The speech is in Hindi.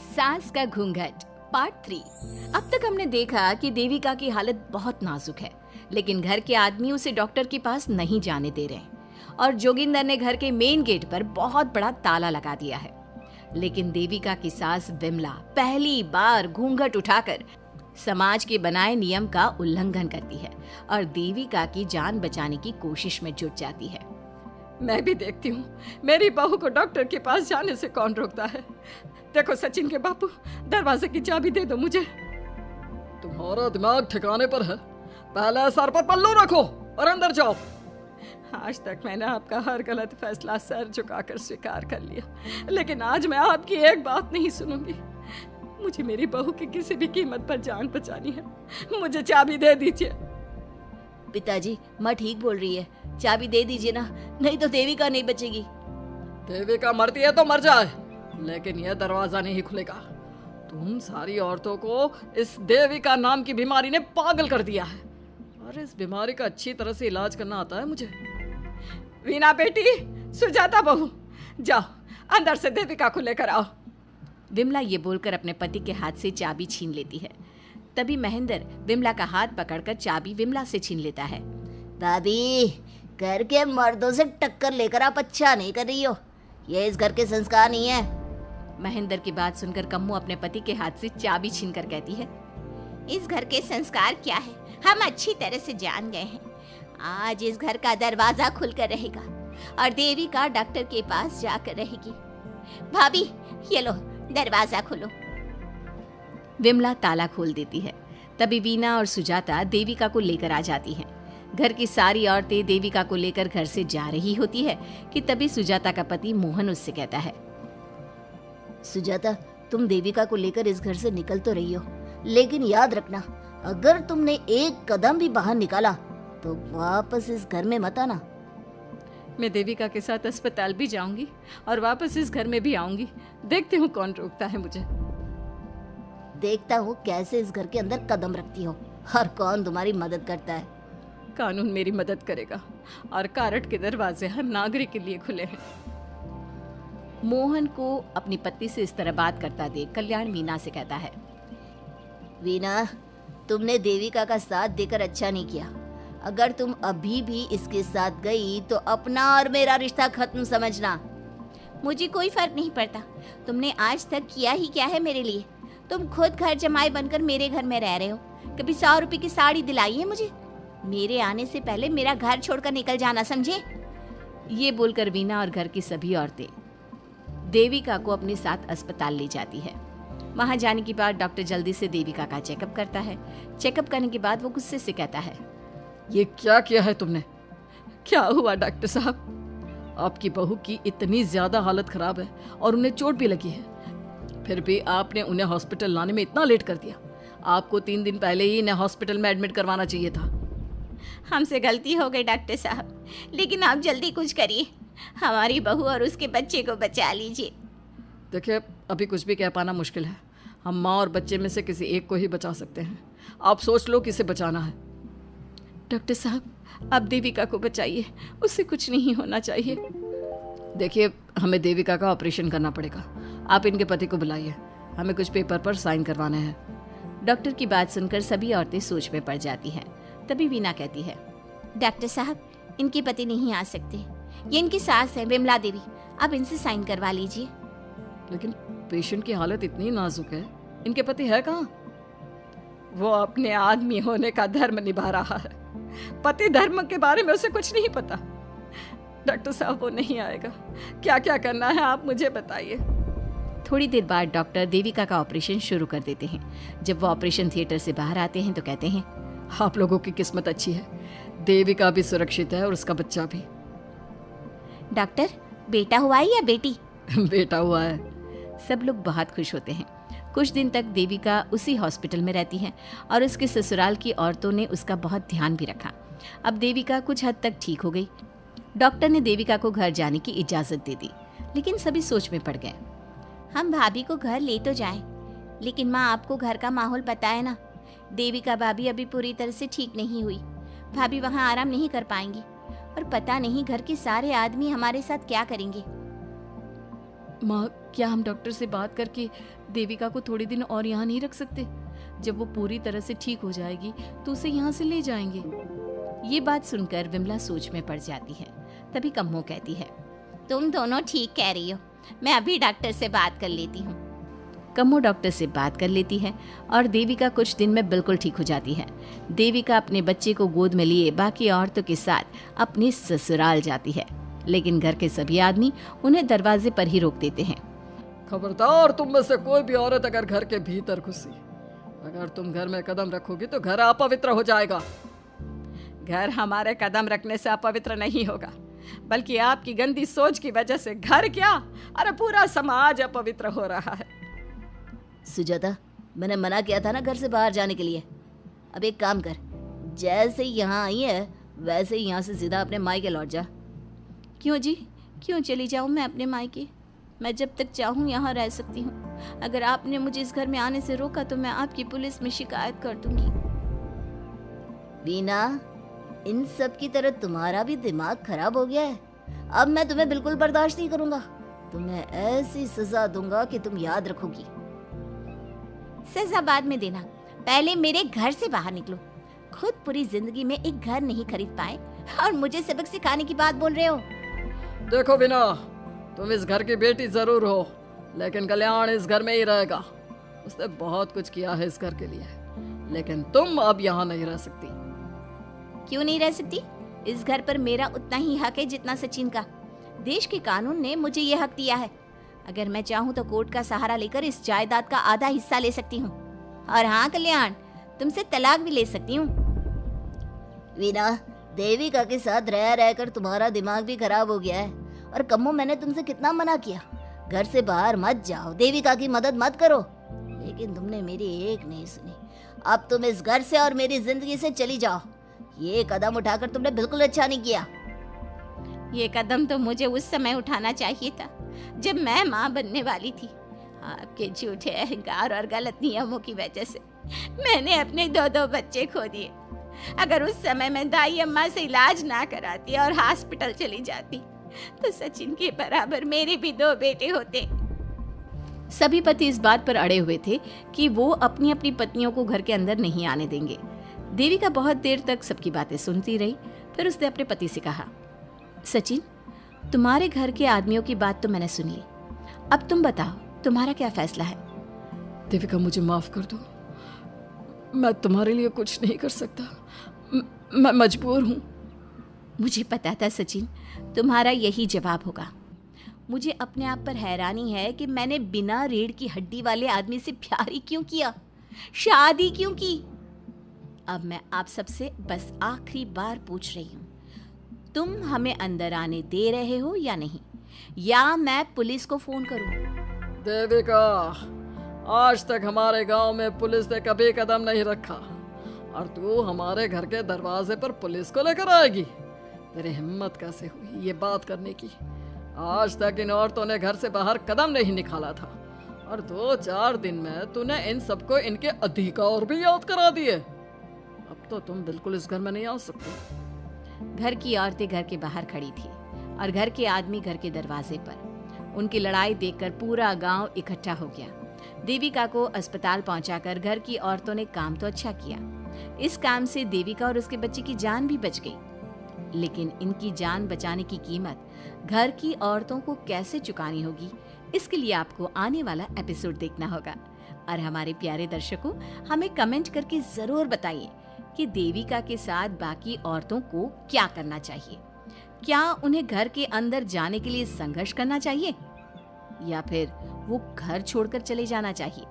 सास का घूंघट पार्ट 3। अब तक हमने देखा कि देविका की हालत बहुत नाजुक है, लेकिन घर के आदमी उसे डॉक्टर के पास नहीं जाने दे रहे हैं और जोगिंदर ने घर के मेन गेट पर बहुत बड़ा ताला लगा दिया है। लेकिन देविका की सास विमला पहली बार घूंघट उठाकर समाज के बनाए नियम का उल्लंघन करती है और देविका की जान बचाने की कोशिश में जुट जाती है। मैं भी देखती हूँ मेरी बहू को डॉक्टर के पास जाने से कौन रोकता है। देखो सचिन के बापू, दरवाजे की चाबी दे दो मुझे। तुम्हारा दिमाग ठिकाने पर है, पहले सर पर पल्लू रखो और अंदर जाओ। आज तक मैंने आपका हर गलत फैसला सर झुकाकर स्वीकार कर लिया, लेकिन आज मैं आपकी एक बात नहीं सुनूंगी। मुझे मेरी बहू की किसी भी कीमत पर जान बचानी है। मुझे चाबी दे दीजिए। पिताजी, माँ ठीक बोल रही है, चाबी दे दीजिए ना, नहीं तो देविका नहीं बचेगी। देविका मरती है तो मर जाए, लेकिन यह दरवाजा नहीं खुलेगा। तुम सारी औरतों को इस देविका नाम की बीमारी ने पागल कर दिया है और इस बीमारी का अच्छी तरह से इलाज करना आता है मुझे। वीना बेटी, सुजाता बहू, जाओ अंदर से देविका को लेकर आओ। विमला ये बोलकर अपने पति के हाथ से चाबी छीन लेती है। तभी महेंद्र विमला का हाथ पकड़कर चाबी विमला से छीन लेता है। भाभी, घर के मर्दों से टक्कर लेकर आप अच्छा नहीं कर रही हो। ये इस घर के संस्कार नहीं है। महेंद्र की बात सुनकर कम्मू अपने पति के हाथ से चाबी छीनकर कहती है, इस घर के संस्कार क्या है हम अच्छी तरह से जान गए हैं। आज इस घर का दरवाजा खुलकर रहेगा और देविका डॉक्टर के पास जाकर रहेगी। भाभी, ये लो दरवाजा खोलो। विमला ताला खोल देती है। तभी वीना और सुजाता देविका को लेकर आ जाती हैं। घर की सारी औरतें देविका को लेकर घर से जा रही होती है कि तभी सुजाता का पति मोहन उससे कहता है, सुजाता, तुम देविका को लेकर इस घर से निकल तो रही हो, लेकिन याद रखना, अगर तुमने एक कदम भी बाहर निकाला तो वापस इस घर में मत आना। मैं देविका के साथ अस्पताल भी जाऊंगी और वापस इस घर में भी आऊंगी। देखते हूँ कौन रोकता है मुझे। देखता हूँ कैसे इस घर के अंदर कदम रखती हो और कौन तुम्हारी मदद करता है। कानून मेरी मदद करेगा और कारट के दरवाजे हर नागरिक के लिए खुले हैं। मोहन को अपनी पत्नी से इस तरह बात करता देख कल्याण वीना से कहता है, वीना, तुमने देविका का साथ देकर अच्छा नहीं किया। अगर तुम अभी भी इसके साथ गई तो अपना और मेरा रिश्ता खत्म समझना। मुझे कोई फर्क नहीं पड़ता। तुमने आज तक किया ही क्या है मेरे लिए। तुम खुद घर जमाई बनकर मेरे घर में रह रहे हो। कभी 100 रुपए की साड़ी दिलाई है मुझे। मेरे आने से पहले मेरा घर छोड़कर निकल जाना, समझे। ये बोलकर वीना और घर की सभी औरतें देविका को अपने साथ अस्पताल ले जाती है। वहां जाने के बाद डॉक्टर जल्दी से देविका का चेकअप करता है। चेकअप करने के बाद वो गुस्से से कहता है, ये क्या किया है तुमने? क्या हुआ डॉक्टर साहब? आपकी बहू की इतनी ज्यादा हालत खराब है और उन्हें चोट भी लगी है, फिर भी आपने उन्हें हॉस्पिटल लाने में इतना लेट कर दिया। आपको 3 दिन पहले ही इन्हें हॉस्पिटल में एडमिट करवाना चाहिए था। हमसे गलती हो गई डॉक्टर साहब, लेकिन आप जल्दी कुछ करिए। हमारी बहू और उसके बच्चे को बचा लीजिए। देखिए, अभी कुछ भी कह पाना मुश्किल है। हम माँ और बच्चे में से किसी एक को ही बचा सकते हैं। आप सोच लो किसे बचाना है। डॉक्टर साहब, आप देविका को बचाइए, उससे कुछ नहीं होना चाहिए। देखिए, हमें देविका का ऑपरेशन करना पड़ेगा। आप इनके पति को बुलाइए, हमें कुछ पेपर पर साइन करवाने हैं। डॉक्टर की बात सुनकर सभी औरतें सोच में पड़ जाती हैं। तभी वीना कहती है, डॉक्टर साहब, इनके पति नहीं आ सकते। ये इनकी सास है विमला देवी, आप इनसे साइन करवा लीजिए। लेकिन पेशेंट की हालत इतनी नाजुक है, इनके पति है कहाँ? वो अपने आदमी होने का धर्म निभा रहा है। पति धर्म के बारे में उसे कुछ नहीं पता। डॉक्टर साहब, वो नहीं आएगा। क्या क्या करना है आप मुझे बताइए। थोड़ी देर बाद डॉक्टर देविका का ऑपरेशन शुरू कर देते हैं। जब वो ऑपरेशन थिएटर से बाहर आते हैं तो कहते हैं, आप लोगों की किस्मत अच्छी है, देविका भी सुरक्षित है और उसका बच्चा भी। डॉक्टर, बेटा हुआ है या बेटी? बेटा हुआ है। सब लोग बहुत खुश होते हैं। कुछ दिन तक देविका उसी हॉस्पिटल में रहती है और उसके ससुराल की औरतों ने उसका बहुत ध्यान भी रखा। अब देविका कुछ हद तक ठीक हो गई। डॉक्टर ने देविका को घर जाने की इजाज़त दे दी, लेकिन सभी सोच में पड़ गए। हम भाभी को घर ले तो जाएं, लेकिन माँ, आपको घर का माहौल पता है ना। देविका भाभी अभी पूरी तरह से ठीक नहीं हुई। भाभी वहाँ आराम नहीं कर पाएंगी और पता नहीं घर के सारे आदमी हमारे साथ क्या करेंगे। माँ, क्या हम डॉक्टर से बात करके देविका को थोड़े दिन और यहाँ नहीं रख सकते? जब वो पूरी तरह से ठीक हो जाएगी तो उसे यहाँ से ले जाएंगे। ये बात सुनकर विमला सोच में पड़ जाती है। तभी कम्मो कहती है, तुम दोनों ठीक कह रही हो, मैं अभी डॉक्टर से बात कर लेती हूँ। कम्मो डॉक्टर से बात कर लेती है और देविका कुछ दिन में बिल्कुल ठीक हो जाती है। देविका अपने बच्चे को गोद में लिए बाकी औरतों के साथ अपने ससुराल जाती है, लेकिन घर के सभी आदमी उन्हें दरवाजे पर ही रोक देते हैं। खबरदार, तुम में से कोई भी औरत अगर घर के भीतर घुसी, अगर तुम घर में कदम रखोगी तो घर अपवित्र हो जाएगा। घर हमारे कदम रखने से अपवित्र नहीं होगा, बल्कि आपकी गंदी सोच की वजह से घर क्या, अरे पूरा समाज अपवित्र हो रहा है। सुजाता, मैंने मना किया था ना घर से बाहर जाने के लिए। अब एक काम कर, जैसे यहाँ आई है वैसे ही यहाँ से सीधा अपने मायके लौट जा। क्यों जी, क्यों चली जाऊँ मैं अपने मायके? मैं जब तक चाहूँ यहाँ रह सकती हूँ। अगर आपने मुझे इस घर में आने से रोका तो मैं आपकी पुलिस में शिकायत कर दूंगी। वीना, इन सब की तरह तुम्हारा भी दिमाग खराब हो गया है। अब मैं तुम्हें बिल्कुल बर्दाश्त नहीं करूंगा। तुम्हें ऐसी सजा दूंगा कि तुम याद रखोगी। सजा बाद में देना, पहले मेरे घर से बाहर निकलो। खुद पूरी जिंदगी में एक घर नहीं खरीद पाए और मुझे सबक सिखाने की बात बोल रहे हो। देखो वीना, तुम इस घर की बेटी जरूर हो, लेकिन कल्याण इस घर में ही रहेगा। उसने बहुत कुछ किया है इस घर के लिए, लेकिन तुम अब यहाँ नहीं रह सकती। क्यों नहीं रह सकती? इस घर पर मेरा उतना ही हक है जितना सचिन का। देश के कानून ने मुझे ये हक दिया है। अगर मैं चाहूँ तो कोर्ट का सहारा लेकर इस जायदाद का आधा हिस्सा ले सकती हूँ। और हाँ कल्याण, तुमसे तलाक भी ले सकती हूँ। वीना, देविका के साथ रह रहकर तुम्हारा दिमाग भी खराब हो गया है। और कम्मो, मैंने तुमसे कितना मना किया, घर से बाहर मत जाओ, देविका की मदद मत करो, लेकिन तुमने मेरी एक नहीं सुनी। अब तुम इस घर से और मेरी जिंदगी से चली जाओ। ये कदम उठाकर तुमने बिल्कुल अच्छा नहीं किया। ये कदम तो मुझे उस समय उठाना चाहिए था जब मैं माँ बनने वाली थी। आपके झूठे अहंकार और गलत नियमों की वजह से मैंने अपने दो बच्चे खो दिए। अगर उस समय मैं दाई अम्मा से इलाज ना कराती और हॉस्पिटल चली जाती तो सचिन के बराबर मेरे भी 2 बेटे होते। सभी पति इस बात पर अड़े हुए थे कि वो अपनी अपनी पत्नियों को घर के अंदर नहीं आने देंगे। देविका बहुत देर तक सबकी बातें सुनती रही। फिर उसने अपने पति से कहा, सचिन, तुम्हारे घर के आदमियों की बात तो मैंने सुन ली, अब तुम बताओ तुम्हारा क्या फैसला है? देविका, मुझे माफ कर दो, मैं तुम्हारे लिए कुछ नहीं कर सकता, मैं मजबूर हूँ। मुझे पता था सचिन, तुम्हारा यही जवाब होगा। मुझे अपने आप पर हैरानी है कि मैंने बिना रीढ़ की हड्डी वाले आदमी से प्यार ही क्यों किया, शादी क्यों की। अब मैं आप सबसे बस आखिरी बार पूछ रही हूँ, तुम हमें अंदर आने दे रहे हो या नहीं, या मैं पुलिस को फोन करूँ? देविका, आज तक हमारे गांव में पुलिस ने कभी कदम नहीं रखा और तू हमारे घर के दरवाजे पर पुलिस को लेकर आएगी? तेरी हिम्मत कैसे हुई ये बात करने की? आज तक इन औरतों ने घर से बाहर कदम नहीं निकाला था और 2-4 दिन में तूने इन सबको इनके अधिकार भी याद करा दिए। अब तो तुम बिल्कुल इस घर में नहीं आ सकते। घर की औरतें घर के बाहर खड़ी थी और घर के आदमी घर के दरवाजे पर। उनकी लड़ाई देखकर पूरा गांव इकट्ठा हो गया। देविका को अस्पताल पहुंचाकर घर की औरतों ने काम तो अच्छा किया। इस काम से देविका और उसके बच्चे की जान भी बच गई, लेकिन इनकी जान बचाने की कीमत घर की औरतों को कैसे चुकानी होगी, इसके लिए आपको आने वाला एपिसोड देखना होगा। और हमारे प्यारे दर्शकों, हमें कमेंट करके जरूर बताइए कि देविका के साथ बाकी औरतों को क्या करना चाहिए। क्या उन्हें घर के अंदर जाने के लिए संघर्ष करना चाहिए या फिर वो घर छोड़कर चले जाना चाहिए?